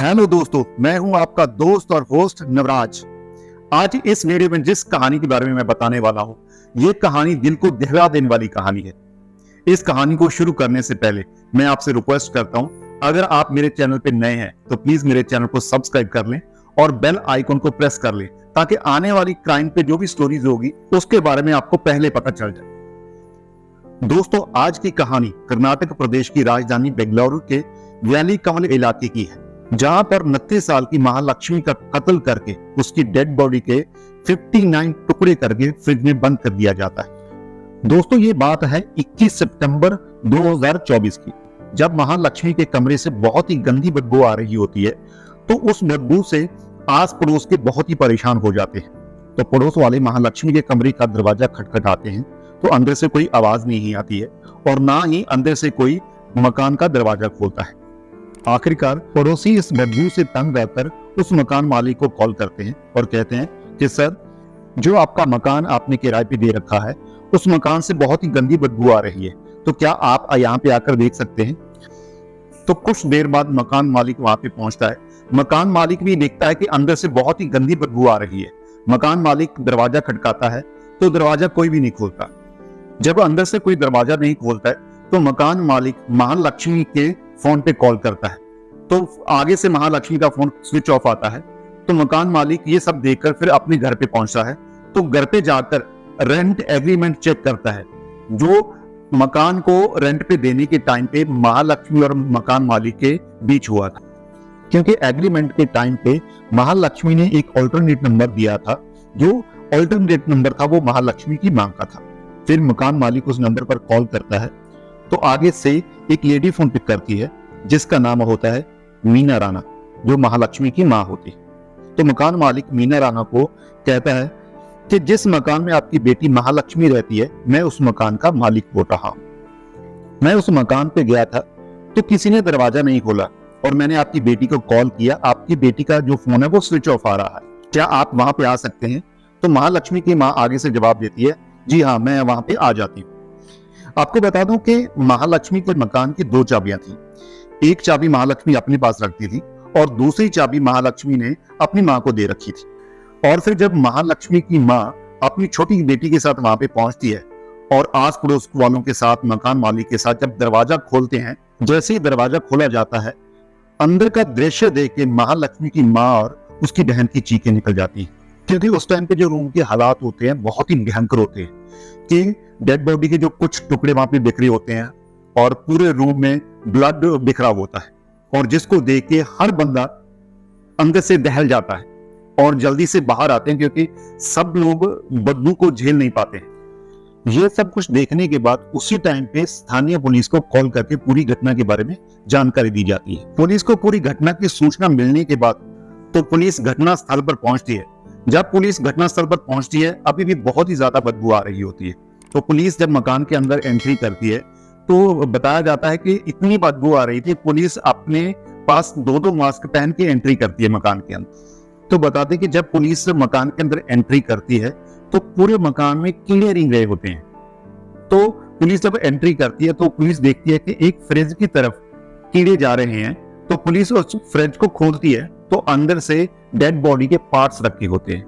Hello दोस्तों, मैं हूं आपका दोस्त और होस्ट नवराज। आज इस वीडियो में जिस कहानी के बारे में मैं बताने वाला हूं, ये कहानी दिल को दहला देने वाली कहानी है। इस कहानी को शुरू करने से पहले मैं आपसे रिक्वेस्ट करता हूं, अगर आप मेरे चैनल पे नए हैं तो प्लीज मेरे चैनल को सब्सक्राइब कर लें और बेल आइकन को प्रेस कर लें, ताकि आने वाली क्राइम पे जो भी स्टोरीज होगी उसके बारे में आपको पहले पता चल जाए। दोस्तों, आज की कहानी कर्नाटक प्रदेश की राजधानी बेंगलुरु के वैली कमल इलाके की है, जहां पर 29 साल की महालक्ष्मी का कत्ल करके उसकी डेड बॉडी के 59 टुकड़े करके फ्रिज में बंद कर दिया जाता है। दोस्तों, ये बात है 21 सितंबर 2024 की, जब महालक्ष्मी के कमरे से बहुत ही गंदी बदबू आ रही होती है। तो उस बदबू से आस पड़ोस के बहुत ही परेशान हो जाते हैं। तो पड़ोस वाले महालक्ष्मी के कमरे का दरवाजा खटखटाते हैं, तो अंदर से कोई आवाज नहीं आती है और ना ही अंदर से कोई मकान का दरवाजा खोलता है। आखिरकार पड़ोसी इस बदबू से तंग रहकर उस मकान मालिक को कॉल करते हैं और कहते हैं कि सर, जो आपका मकान आपने किराए पे दे रखा है, उस मकान से बहुत ही गंदी बदबू आ रही है, तो क्या आप यहाँ पे आकर देख सकते हैं। तो कुछ देर बाद मकान मालिक वहां पे पहुंचता है। मकान मालिक भी देखता है कि अंदर से बहुत ही गंदी बदबू आ रही है। मकान मालिक दरवाजा खटकाता है तो दरवाजा कोई भी नहीं खोलता। जब अंदर से कोई दरवाजा नहीं खोलता है तो मकान मालिक महालक्ष्मी के फोन पे कॉल करता है, तो आगे से महालक्ष्मी का फोन स्विच ऑफ आता है। तो मकान मालिक ये सब देखकर फिर अपने घर पे पहुंचता है। तो घर पे जाकर रेंट एग्रीमेंट चेक करता है, जो मकान को रेंट पे देने के टाइम पे महालक्ष्मी और मकान मालिक के बीच हुआ था। क्योंकि एग्रीमेंट के टाइम पे महालक्ष्मी ने एक ऑल्टरनेट नंबर दिया था, जो ऑल्टरनेट नंबर था वो महालक्ष्मी की मां का था। फिर मकान मालिक उस नंबर पर कॉल करता है, तो आगे से एक लेडी फोन पिक करती है, जिसका नाम होता है मीना राणा, जो महालक्ष्मी की मां होती है। तो मकान मालिक मीना राणा को कहता है कि जिस मकान में आपकी बेटी महालक्ष्मी रहती है, मैं उस मकान का मालिक बोल रहा हूं। मैं उस मकान पे गया था तो किसी ने दरवाजा नहीं खोला और मैंने आपकी बेटी को कॉल किया, आपकी बेटी का जो फोन है वो स्विच ऑफ आ रहा है, क्या आप वहां पे आ सकते हैं। तो महालक्ष्मी की मां आगे से जवाब देती है, जी हाँ, मैं वहां पे आ जाती हूँ। आपको बता दूं कि महालक्ष्मी के मकान की 2 चाबियां थी। एक चाबी महालक्ष्मी अपने पास रखती थी और दूसरी चाबी महालक्ष्मी ने अपनी मां को दे रखी थी। और फिर जब महालक्ष्मी की मां अपनी छोटी बेटी के साथ वहां पे पहुंचती है और आस पड़ोस वालों के साथ, मकान मालिक के साथ जब दरवाजा खोलते हैं, जैसे ही दरवाजा खोला जाता है, अंदर का दृश्य देख के महालक्ष्मी की मां और उसकी बहन की चीखें निकल जाती हैं। क्योंकि उस टाइम पे जो रूम के हालात होते हैं बहुत ही भयंकर होते हैं कि डेड बॉडी के जो कुछ टुकड़े वहां पे बिखरे होते हैं और पूरे रूम में ब्लड बिखरा होता है, और जिसको देख के हर बंदा अंदर से दहल जाता है और जल्दी से बाहर आते हैं, क्योंकि सब लोग बदबू को झेल नहीं पाते हैं। ये सब कुछ देखने के बाद उसी टाइम पे स्थानीय पुलिस को कॉल करके पूरी घटना के बारे में जानकारी दी जाती है। पुलिस को पूरी घटना की सूचना मिलने के बाद तो पुलिस घटना स्थल पर पहुंचती है। जब पुलिस घटना स्थल पर पहुंचती है, अभी भी बहुत ही ज्यादा बदबू आ रही होती है। तो पुलिस जब मकान के अंदर एंट्री करती है तो बताया जाता है कि इतनी बदबू आ रही थी, पुलिस अपने पास 2-2 मास्क पहन के एंट्री करती है मकान के अंदर। तो बताते कि जब पुलिस मकान के अंदर एंट्री करती है तो पूरे मकान में कीड़े रिंग रहे होते हैं। तो पुलिस जब एंट्री करती है तो पुलिस देखती है कि एक फ्रिज की तरफ कीड़े जा रहे हैं। तो पुलिस उस फ्रिज को खोलती है तो अंदर से डेड बॉडी के पार्ट्स रखे होते हैं।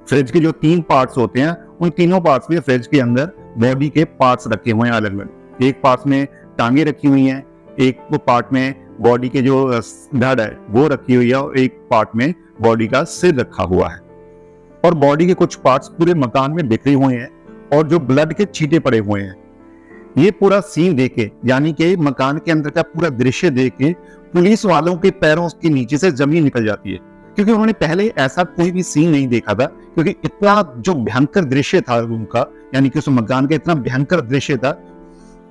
फ्रिज के जो 3 पार्ट्स होते हैं, उन तीनों पार्ट्स में फ्रिज के अंदर बॉडी के पार्ट्स रखे हुए हैं अलग अलग। एक पार्ट में टांगे रखी हुई हैं, एक पार्ट में बॉडी के जो धड़ है वो रखी हुई है, और एक पार्ट में बॉडी का सिर रखा हुआ है। और बॉडी के कुछ पार्ट्स पूरे मकान में बिखरे हुए हैं और जो ब्लड के छींटे पड़े हुए हैं। ये पूरा सीन देखे, यानी कि मकान के अंदर का पूरा दृश्य देख के पुलिस वालों के पैरों के नीचे से जमीन निकल जाती है, क्योंकि उन्होंने पहले ऐसा कोई भी सीन नहीं देखा था। क्योंकि इतना जो भयंकर दृश्य था रूम का, यानी कि उस मकान का इतना भयंकर दृश्य था,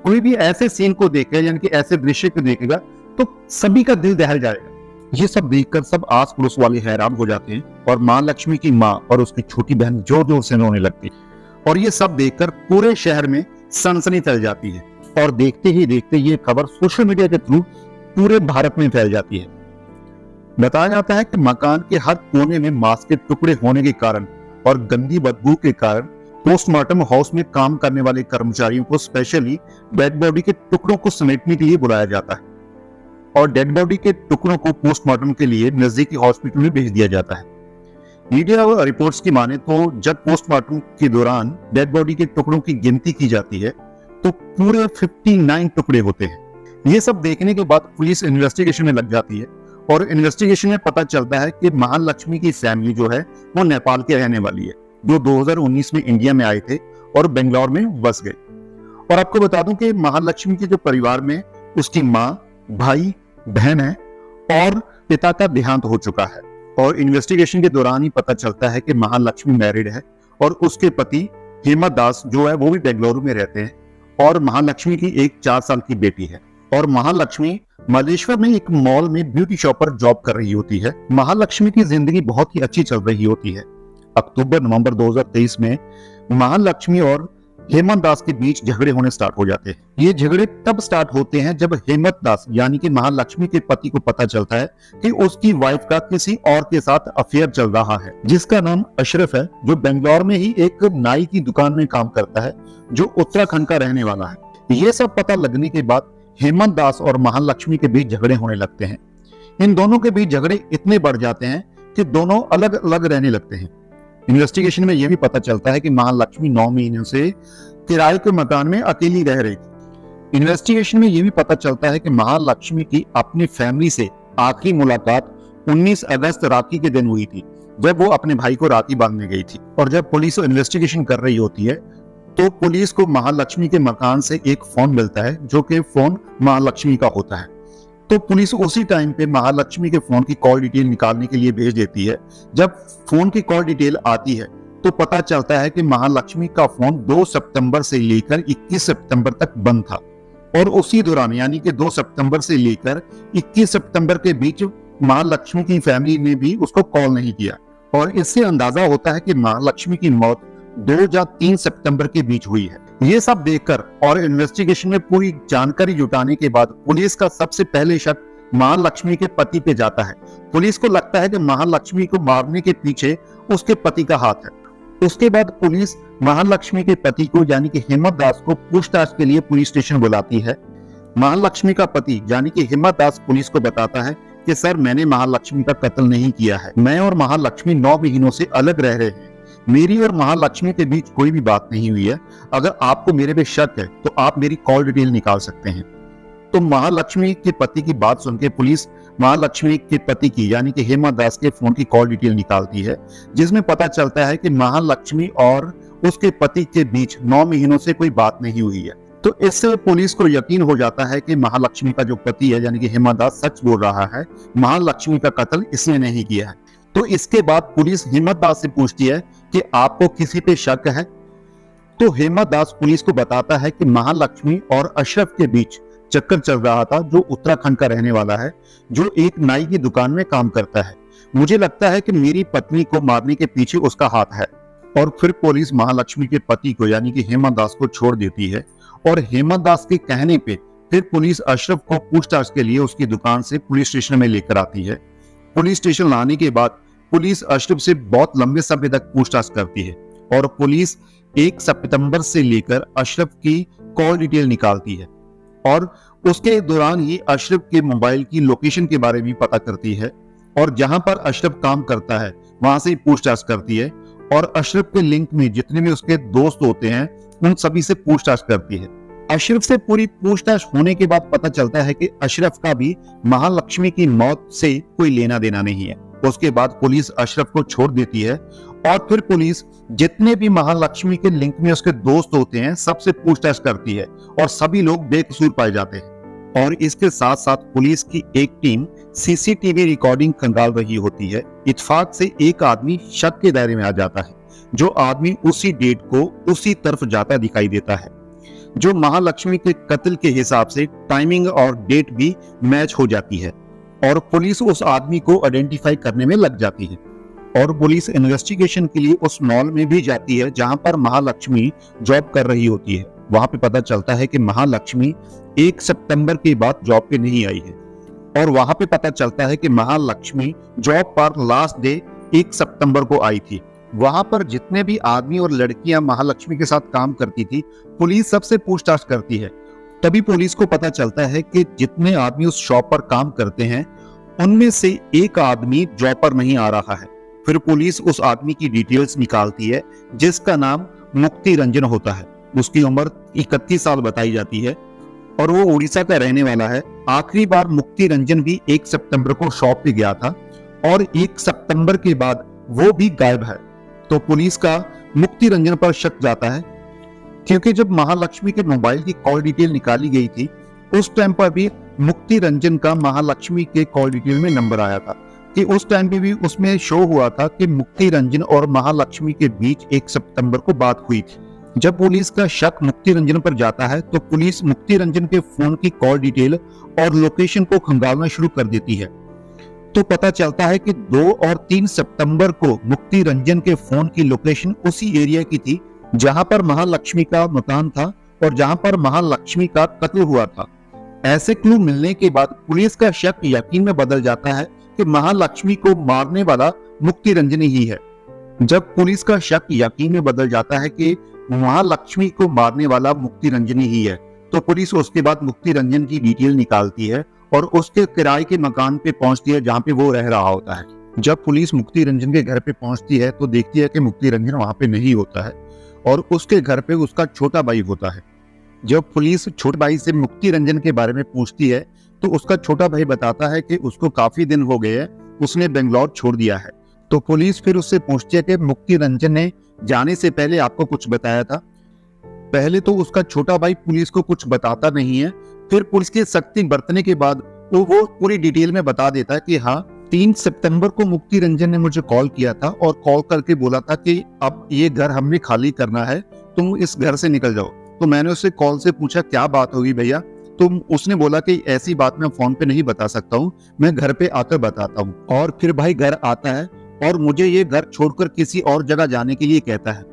कोई भी ऐसे सीन को देखेगा, यानी कि ऐसे दृश्य को देखेगा तो सभी का दिल दहल जाएगा। ये सब देखकर सब आस पड़ोस वाले हैरान हो जाते हैं और मां लक्ष्मी की मां और उसकी छोटी बहन जोर जोर से रोने लगती है। और ये सब देखकर पूरे शहर में सनसनी फैल जाती है और देखते ही देखते ये खबर सोशल मीडिया के थ्रू पूरे भारत में फैल जाती है। बताया जाता है कि मकान के हर कोने में मांस के टुकड़े होने के कारण और गंदी बदबू के कारण पोस्टमार्टम हाउस में काम करने वाले कर्मचारियों को स्पेशली डेड बॉडी के टुकड़ों को समेटने के लिए बुलाया जाता है। और डेड बॉडी के टुकड़ों को पोस्टमार्टम के लिए नजदीकी हॉस्पिटल में भेज दिया जाता है। मीडिया रिपोर्ट्स की माने तो जब पोस्टमार्टम के दौरान डेड बॉडी के टुकड़ों की गिनती की जाती है तो पूरे 59 टुकड़े होते हैं। ये सब देखने के बाद पुलिस इन्वेस्टिगेशन में लग जाती है और इन्वेस्टिगेशन में पता चलता है कि महालक्ष्मी की फैमिली जो है वो नेपाल के रहने वाली है, जो 2019 में इंडिया में आए थे और बेंगलोर में बस गए। और आपको बता दूं कि महालक्ष्मी के जो परिवार में उसकी माँ, भाई, बहन है और पिता का देहांत हो चुका है। और इन्वेस्टिगेशन के दौरान ही पता चलता है कि महालक्ष्मी मैरिड है और उसके पति हेमंत दास जो है वो भी बेंगलुरु में रहते हैं और महालक्ष्मी की एक 4 साल की बेटी है। और महालक्ष्मी मलेश्वर में एक मॉल में ब्यूटी शॉप पर जॉब कर रही होती है। महालक्ष्मी की जिंदगी बहुत ही अच्छी चल रही होती है। अक्टूबर-नवंबर 2023 में महालक्ष्मी और हेमंत दास के बीच झगड़े होने स्टार्ट हो जाते हैं। ये झगड़े तब स्टार्ट होते हैं जब हेमंत दास यानी कि महालक्ष्मी के पति को पता चलता है कि उसकी वाइफ का किसी और के साथ अफेयर चल रहा है, जिसका नाम अशरफ है, जो बेंगलोर में ही एक नाई की दुकान में काम करता है, जो उत्तराखंड का रहने वाला है। ये सब पता लगने के बाद हेमंत दास और महालक्ष्मी के बीच झगड़े होने लगते हैं। इन दोनों के बीच झगड़े इतने बढ़ जाते हैं कि दोनों अलग अलग रहने लगते हैं। इन्वेस्टिगेशन में यह भी पता चलता है कि महालक्ष्मी 9 महीनों से किराए के मकान में अकेली रह रही थी। इन्वेस्टिगेशन में यह भी पता चलता है कि महालक्ष्मी की अपनी फैमिली से आखिरी मुलाकात 19 अगस्त राखी के दिन हुई थी, जब वो अपने भाई को राखी बांधने गई थी। और जब पुलिस इन्वेस्टिगेशन कर रही होती है तो पुलिस को महालक्ष्मी के मकान से एक फोन मिलता है, जो कि फोन महालक्ष्मी का होता है। तो पुलिस उसी टाइम पे महालक्ष्मी के फोन की कॉल डिटेल निकालने के लिए भेज देती है। जब फोन की कॉल डिटेल आती है तो पता चलता है कि महालक्ष्मी का फोन 2 सितंबर से लेकर 21 सितंबर तक बंद था और उसी दौरान यानी कि 2 सितंबर से लेकर 21 सितंबर के बीच महालक्ष्मी की फैमिली ने भी उसको कॉल नहीं किया। और इससे अंदाजा होता है कि महालक्ष्मी की मौत 2 या 3 सितंबर के बीच हुई है। ये सब देखकर और इन्वेस्टिगेशन में पूरी जानकारी जुटाने के बाद पुलिस का सबसे पहले शक महालक्ष्मी के पति पे जाता है। पुलिस को लगता है कि महालक्ष्मी को मारने के पीछे उसके पति का हाथ है। उसके बाद पुलिस महालक्ष्मी के पति को यानी कि हेमंत दास को पूछताछ के लिए पुलिस स्टेशन बुलाती है। महालक्ष्मी का पति यानी कि हेमंत दास पुलिस को बताता है कि सर, मैंने महालक्ष्मी का कत्ल नहीं किया है। मैं और महालक्ष्मी 9 महीनों से अलग रह रहे हैं। मेरी और महालक्ष्मी के बीच कोई भी बात नहीं हुई है। अगर आपको मेरे पे शक है तो आप मेरी कॉल डिटेल निकाल सकते हैं। तो महालक्ष्मी के पति की बात सुनकर पुलिस महालक्ष्मी के पति की यानी कि हेमंत दास के फोन की कॉल डिटेल निकालती है, जिसमें पता चलता है कि महालक्ष्मी और उसके पति के बीच 9 महीनों से कोई बात नहीं हुई है। तो इससे पुलिस को यकीन हो जाता है कि महालक्ष्मी का जो पति है यानी कि हेमंत दास सच बोल रहा है, महालक्ष्मी का कत्ल इसने नहीं किया है। तो इसके बाद पुलिस हेमंत दास से पूछती है कि आपको किसी पे शक है। तो हेमंत दास पुलिस को बताता है कि महालक्ष्मी और अशरफ के बीच चक्कर चल रहा था, जो उत्तराखंड का रहने वाला है, जो एक नाई की दुकान में काम करता है। मुझे लगता है कि मेरी पत्नी को मारने के पीछे उसका हाथ है। और फिर पुलिस महालक्ष्मी के पति को यानी कि हेमंत दास को छोड़ देती है और हेमंत दास के कहने पे फिर पुलिस अशरफ को पूछताछ के लिए उसकी दुकान से पुलिस स्टेशन में लेकर आती है। पुलिस स्टेशन लाने के बाद पुलिस अशरफ से बहुत लंबे समय तक पूछताछ करती है और पुलिस 1 सितंबर से लेकर अशरफ की कॉल डिटेल निकालती है और उसके दौरान ही अशरफ के मोबाइल की लोकेशन के बारे में पता करती है और जहां पर अशरफ काम करता है वहां से पूछताछ करती है और अशरफ के लिंक में जितने भी उसके दोस्त होते हैं उन सभी से पूछताछ करती है। अशरफ से पूरी पूछताछ होने के बाद पता चलता है कि अशरफ का भी महालक्ष्मी की मौत से कोई लेना देना नहीं है। उसके बाद पुलिस अशरफ को छोड़ देती है और फिर पुलिस जितने भी महालक्ष्मी के लिंक में उसके दोस्त होते हैं सबसे पूछताछ करती है और सभी लोग बेकसूर पाए जाते हैं। और इसके साथ साथ पुलिस की एक टीम सीसीटीवी रिकॉर्डिंग खंगाल रही होती है। इत्तेफाक से एक आदमी शक के दायरे में आ जाता है, जो आदमी उसी डेट को उसी तरफ जाता दिखाई देता है, जो महालक्ष्मी के कत्ल के हिसाब से टाइमिंग और डेट भी मैच हो जाती है और पुलिस उस आदमी को आइडेंटिफाई करने में लग जाती है। और पुलिस इन्वेस्टिगेशन के लिए उस मॉल में भी जाती है जहां पर महालक्ष्मी जॉब कर रही होती है। वहां पे पता चलता है कि महालक्ष्मी 1 सितंबर के बाद जॉब पे नहीं आई है और वहां पे पता चलता है कि महालक्ष्मी जॉब पर लास्ट डे 1 सितंबर को आई थी। वहां पर जितने भी आदमी और लड़कियां महालक्ष्मी के साथ काम करती थी, पुलिस सबसे पूछताछ करती है तभी पुलिस को पता चलता है कि जितने आदमी उस शॉप पर काम करते हैं उनमें से एक आदमी जॉब पर नहीं आ रहा है। फिर पुलिस उस आदमी की डिटेल्स निकालती है जिसका नाम मुक्ति रंजन होता है। उसकी उम्र 31 साल बताई जाती है और वो उड़ीसा का रहने वाला है। आखिरी बार मुक्ति रंजन भी 1 सितंबर को शॉप पे गया था और 1 सितंबर के बाद वो भी गायब है। तो पुलिस का मुक्ति रंजन पर शक जाता है क्योंकि जब महालक्ष्मी के मोबाइल की कॉल डिटेल निकाली गई थी उस टाइम पर भी मुक्ति रंजन का महालक्ष्मी के कॉल डिटेल में नंबर आया था कि उस टाइम पे भी उसमें शो हुआ था कि मुक्ति रंजन और महालक्ष्मी के बीच 1 सितंबर को बात हुई थी। जब पुलिस का शक मुक्ति रंजन पर जाता है तो पुलिस मुक्ति रंजन के फोन की कॉल डिटेल और लोकेशन को खंगालना शुरू कर देती है। तो पता चलता है कि 2 और 3 सितंबर को मुक्ति रंजन के फोन की लोकेशन उसी एरिया की थी जहां पर महालक्ष्मी का मकान था और जहां पर महालक्ष्मी का कत्ल हुआ था। ऐसे क्लू मिलने के बाद पुलिस का शक यकीन में बदल जाता है कि महालक्ष्मी को मारने वाला मुक्ति रंजन ही है। जब पुलिस का शक यकीन में बदल जाता है कि महालक्ष्मी को मारने वाला मुक्ति रंजन ही है तो पुलिस उसके बाद मुक्ति रंजन की डिटेल निकालती है और उसके किराए के मकान पे पहुंचती है जहां पे वो रह रहा होता है। जब पुलिस मुक्ति रंजन के घर पे पहुंचती है तो देखती है कि मुक्ति रंजन वहां पे नहीं होता है और उसके घर पे उसका छोटा भाई होता है। जब पुलिस छोटे भाई से मुक्ति रंजन के बारे में पूछती है तो उसका छोटा भाई बताता है कि उसको काफी दिन हो गए हैं, उसने बेंगलोर छोड़ दिया है। तो पुलिस फिर उससे पूछती है कि मुक्ति रंजन ने जाने से पहले आपको कुछ बताया था? पहले तो उसका छोटा भाई पुलिस को कुछ बताता नहीं है, फिर पुलिस की सख्ती बरतने के बाद वो पूरी डिटेल में बता देता है कि हाँ 3 सितंबर को मुक्ति रंजन ने मुझे कॉल किया था और कॉल करके बोला था कि अब ये घर हमने खाली करना है, तुम इस घर से निकल जाओ। तो मैंने उससे कॉल से पूछा क्या बात होगी भैया, तो उसने बोला कि ऐसी बात मैं फोन पे नहीं बता सकता हूँ, मैं घर पे आकर बताता हूँ। और फिर भाई घर आता है और मुझे ये घर छोड़कर किसी और जगह जाने के लिए कहता है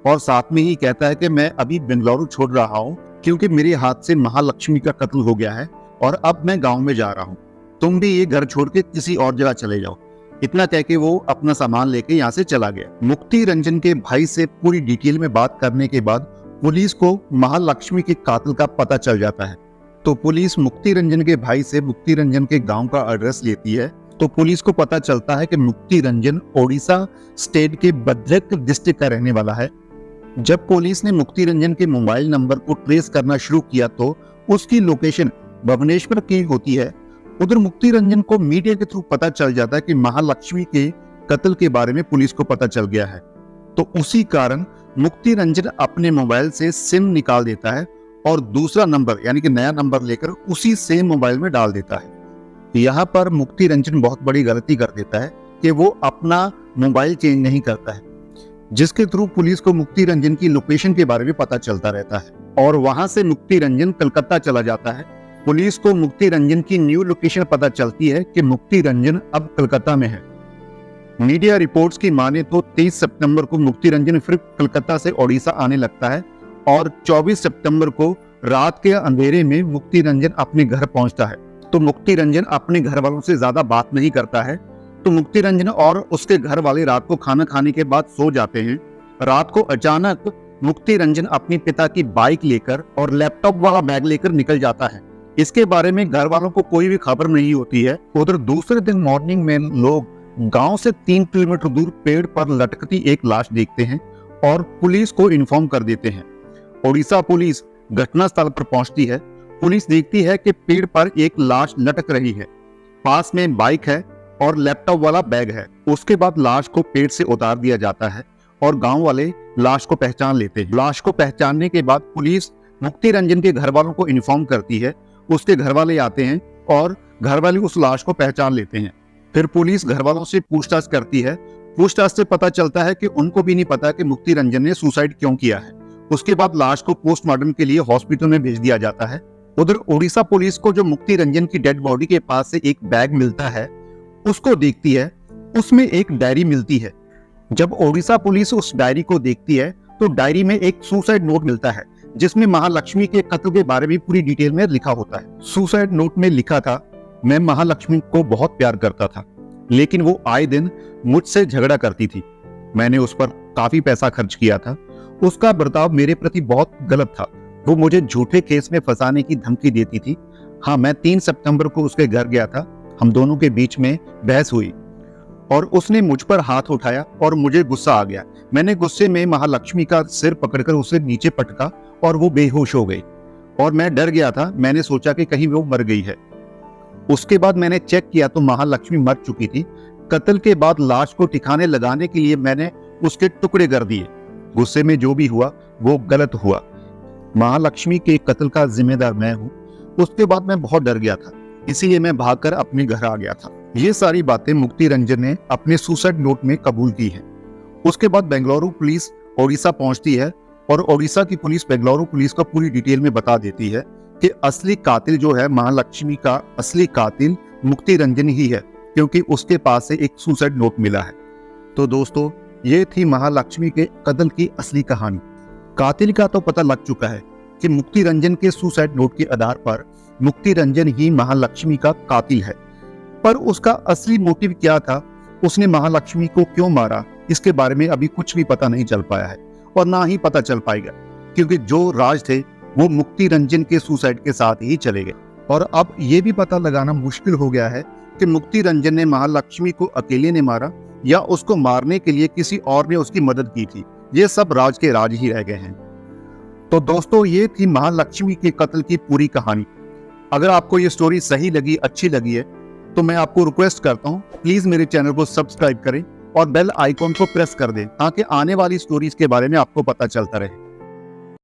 और साथ में ही कहता है कि मैं अभी बेंगलुरु छोड़ रहा हूँ क्योंकि मेरे हाथ से महालक्ष्मी का कत्ल हो गया है और अब मैं गाँव में जा रहा हूँ, तुम भी ये घर छोड़ के किसी और जगह चले जाओ। इतना कह के वो अपना सामान लेके यहाँ से चला गया। मुक्ति रंजन के भाई से पूरी डिटेल में बात करने के बाद पुलिस को महालक्ष्मी के कातिल का पता चल जाता है। तो पुलिस मुक्ति रंजन के भाई से मुक्ति रंजन के गांव का एड्रेस लेती है। तो पुलिस को पता चलता है कि मुक्ति रंजन ओडिशा स्टेट के भद्रक डिस्ट्रिक्ट का रहने वाला है। जब पुलिस ने मुक्ति रंजन के मोबाइल नंबर को ट्रेस करना शुरू किया तो उसकी लोकेशन भुवनेश्वर की होती है। उधर मुक्ति रंजन को मीडिया के थ्रू पता चल जाता है कि महालक्ष्मी के कत्ल के बारे में पुलिस को पता चल गया है। तो उसी कारण मुक्ति रंजन अपने मोबाइल से सिम निकाल देता है और दूसरा नंबर यानी कि नया नंबर लेकर उसी सेम मोबाइल में डाल देता है। यहाँ पर मुक्ति रंजन बहुत बड़ी गलती कर देता है कि वो अपना मोबाइल चेंज नहीं करता है, जिसके थ्रू पुलिस को मुक्ति रंजन की लोकेशन के बारे में पता चलता रहता है और वहां से मुक्ति रंजन कलकत्ता चला जाता है। पुलिस को मुक्ति रंजन की न्यू लोकेशन पता चलती है कि मुक्ति रंजन अब कलकत्ता में है। मीडिया रिपोर्ट्स की माने तो 23 सितंबर को मुक्ति रंजन फिर कलकत्ता से ओडिशा आने लगता है और 24 सितंबर को रात के अंधेरे में मुक्ति रंजन अपने घर पहुंचता है। तो मुक्ति रंजन अपने घर वालों से ज्यादा बात नहीं करता है। तो मुक्ति रंजन और उसके घर वाले रात को खाना खाने के बाद सो जाते हैं। रात को अचानक मुक्ति रंजन अपने पिता की बाइक लेकर और लैपटॉप वाला बैग लेकर निकल जाता है। इसके बारे में घर वालों को कोई भी खबर नहीं होती है। उधर दूसरे दिन मॉर्निंग में लोग गांव से 3 किलोमीटर दूर पेड़ पर लटकती एक लाश देखते हैं और पुलिस को इन्फॉर्म कर देते हैं। ओडिशा पुलिस घटनास्थल पर पहुंचती है। पुलिस देखती है कि पेड़ पर एक लाश लटक रही है, पास में बाइक है और लैपटॉप वाला बैग है। उसके बाद लाश को पेड़ से उतार दिया जाता है और गांव वाले लाश को पहचान लेते हैं। लाश को पहचानने के बाद पुलिस मुक्ति रंजन के घर वालों को इन्फॉर्म करती है। उसके घर वाले आते हैं और घर वाले उस लाश को पहचान लेते हैं। फिर पुलिस घर वालों से पूछताछ करती है। पूछताछ से पता चलता है कि उनको भी नहीं पता कि मुक्ति रंजन ने सुसाइड क्यों किया है। उसके बाद लाश को पोस्टमार्टम के लिए हॉस्पिटल में भेज दिया जाता है। उधर ओडिशा पुलिस को जो मुक्ति रंजन की डेड बॉडी के पास से एक बैग मिलता है, उसको देखती है। उसमें एक डायरी मिलती है। जब ओडिशा पुलिस उस डायरी को देखती है तो डायरी में एक सुसाइड नोट मिलता है जिसमें महालक्ष्मी के कत्ल के बारे में पूरी डिटेल में लिखा होता है। सुसाइड नोट में लिखा था, मैं महालक्ष्मी को बहुत प्यार करता था, लेकिन वो आए दिन मुझसे झगड़ा करती थी। मैंने उस पर काफी पैसा खर्च किया था। उसका बर्ताव मेरे प्रति बहुत गलत था। वो मुझे झूठे केस में फंसाने की धमकी देती थी। हाँ, मैं 3 सितंबर को उसके घर गया था। हम दोनों के बीच में बहस हुई और उसने मुझ पर हाथ उठाया और मुझे गुस्सा आ गया। मैंने गुस्से में महालक्ष्मी का सिर पकड़कर उसे नीचे पटका और वो बेहोश हो गई और मैं डर गया था। मैंने सोचा कि कहीं वो मर गई है। उसके बाद मैंने चेक किया तो महालक्ष्मी मर चुकी थी। कत्ल के बाद लाश को ठिकाने लगाने के लिए मैंने उसके टुकड़े कर दिए। गुस्से में जो भी हुआ वो गलत हुआ। महालक्ष्मी के कत्ल का जिम्मेदार मैं हूँ। उसके बाद मैं बहुत डर गया था, इसीलिए मैं भागकर अपने घर आ गया था। ये सारी बातें मुक्ति रंजन ने अपने सुसाइड नोट में कबूल की है। उसके बाद बेंगलुरु पुलिस ओडिशा पहुंचती है और ओडिशा की पुलिस बेंगलुरु पुलिस को पूरी डिटेल में बता देती है कि असली कातिल जो है, महालक्ष्मी का असली कातिल मुक्ति रंजन ही है, क्योंकि उसके पास से एक सुसाइड नोट मिला है। तो दोस्तों, ये थी महालक्ष्मी के कत्ल की असली कहानी। कातिल का तो पता लग चुका है कि मुक्ति रंजन के सुसाइड नोट के आधार पर मुक्ति रंजन ही महालक्ष्मी का कातिल है। पर उसका असली मोटिव क्या था, उसने महालक्ष्मी को क्यों मारा, इसके बारे में अभी कुछ भी पता नहीं चल पाया है और ना ही पता चल पाएगा, क्योंकि जो राज थे वो मुक्ति रंजन के सुसाइड के साथ ही चले गए। और अब ये भी पता लगाना मुश्किल हो गया है कि मुक्ति रंजन ने महालक्ष्मी को अकेले ने मारा या उसको मारने के लिए किसी और ने उसकी मदद की थी। ये सब राज के राज ही रह गए हैं। तो दोस्तों, ये थी महालक्ष्मी के कत्ल की पूरी कहानी। अगर आपको ये स्टोरी सही लगी, अच्छी लगी है, तो मैं आपको रिक्वेस्ट करता हूँ, प्लीज मेरे चैनल को सब्सक्राइब करें और बेल आइकॉन को प्रेस कर दें, ताकि आने वाली स्टोरीज के बारे में आपको पता चलता रहे।